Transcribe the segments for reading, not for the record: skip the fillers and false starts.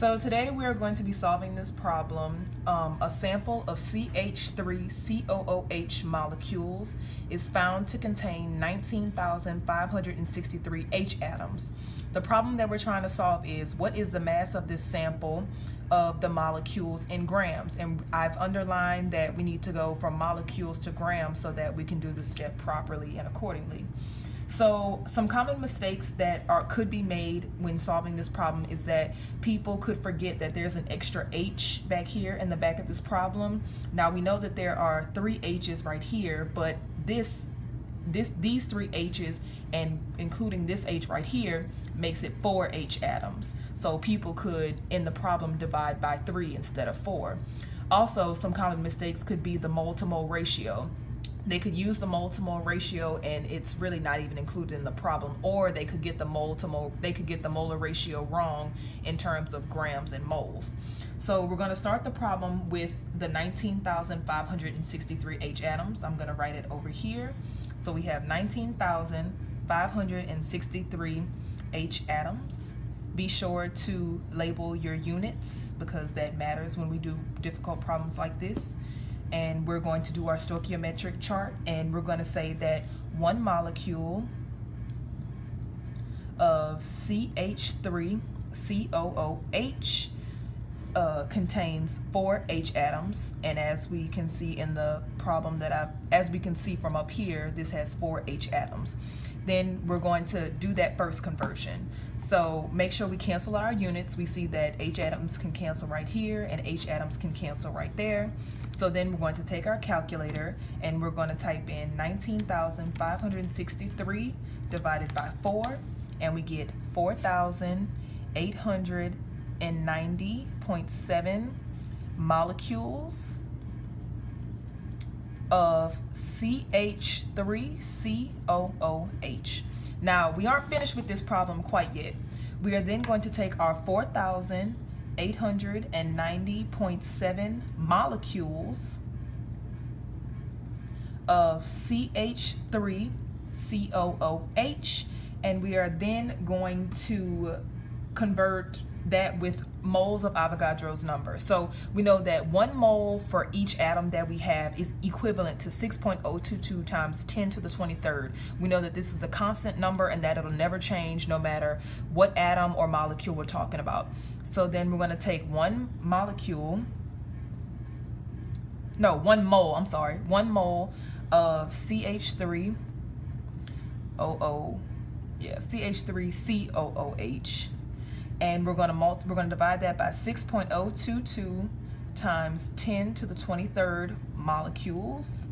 So today we are going to be solving this problem. A sample of CH3COOH molecules is found to contain 19,563 H atoms. The problem that we're trying to solve is, what is the mass of this sample of the molecules in grams? And I've underlined that we need to go from molecules to grams so that we can do the step properly and accordingly. So some common mistakes that could be made when solving this problem is that people could forget that there's an extra H back here in the back of this problem. Now we know that there are 3 H's right here, but these 3 H's and including this H right here makes it 4 H atoms. So people could in the problem divide by 3 instead of 4. Also, some common mistakes could be the mole to mole ratio. They could use the mole to mole ratio and it's really not even included in the problem, or they could get the molar ratio wrong in terms of grams and moles. So we're going to start the problem with the 19,563 H atoms. I'm going to write it over here. So we have 19,563 H atoms. Be sure to label your units because that matters when we do difficult problems like this. And we're going to do our stoichiometric chart, and we're going to say that one molecule of CH3COOH contains 4 H atoms, and as we can see in the problem as we can see from up here, this has 4 H atoms. Then we're going to do that first conversion. So make sure we cancel our units. We see that H atoms can cancel right here and H atoms can cancel right there. So then we're going to take our calculator and we're going to type in 19,563 divided by 4, and we get 4,890.7 molecules of CH3COOH. Now, we aren't finished with this problem quite yet. We are then going to take our 4,890.7 molecules of CH3COOH, and we are then going to convert that with moles of Avogadro's number. So we know that 1 mole for each atom that we have is equivalent to 6.022 times 10 to the 23rd. We know that this is a constant number and that it'll never change no matter what atom or molecule we're talking about. So then we're going to take 1 mole of CH3COOH, and we're going to divide that by 6.022 times 10 to the 23rd molecules,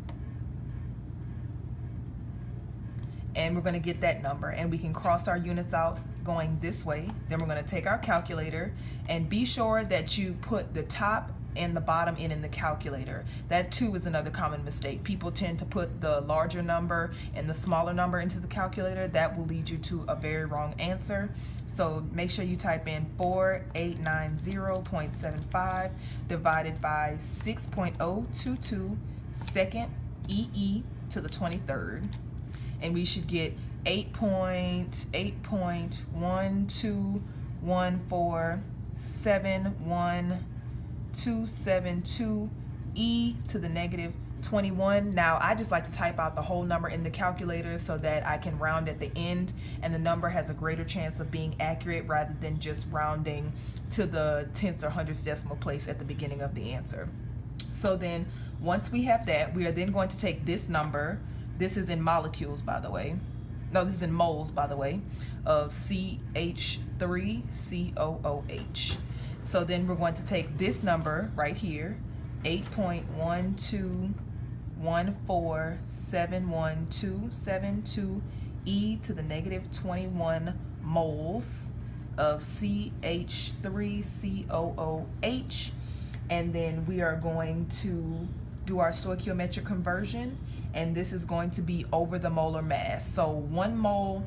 and we're going to get that number, and we can cross our units out going this way. Then we're going to take our calculator, and be sure that you put the top and the bottom in the calculator. That too is another common mistake. People tend to put the larger number and the smaller number into the calculator. That will lead you to a very wrong answer. So make sure you type in 4890.75 divided by 6.022 second EE to the 23rd, and we should get 8.8.121471272 e to the negative 21. Now I just like to type out the whole number in the calculator so that I can round at the end, and the number has a greater chance of being accurate rather than just rounding to the tenths or hundredths decimal place at the beginning of the answer. So then once we have that, we are then going to take this number. This is in molecules, by the way. No, this is in moles, by the way, of CH3COOH. So then we're going to take this number right here, 8.121471272 e to the negative 21 moles of CH3COOH, and then we are going to do our stoichiometric conversion, and this is going to be over the molar mass. So 1 mole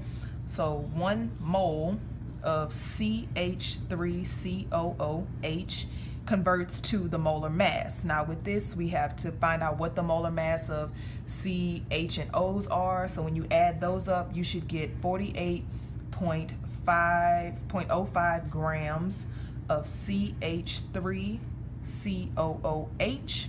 of CH3COOH converts to the molar mass. Now with this, we have to find out what the molar mass of C, H, and O's are. So when you add those up, you should get 48.05 grams of CH3COOH.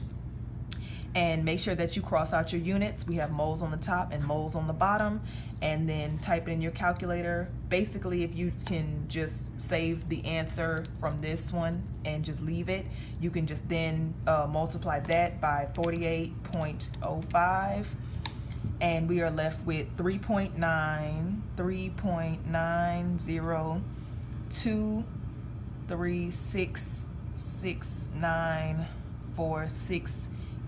And make sure that you cross out your units. We have moles on the top and moles on the bottom, and then type it in your calculator. Basically, if you can just save the answer from this one and just leave it, you can just then multiply that by 48.05, and we are left with 3.9,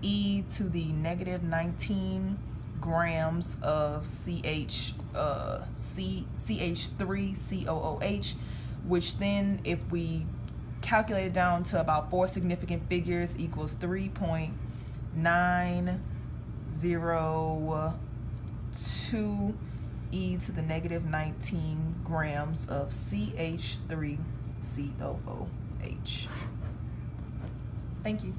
e to the negative 19 grams of CH3COOH, which then, if we calculate it down to about 4 significant figures, equals 3.902 e to the negative 19 grams of CH3COOH. Thank you.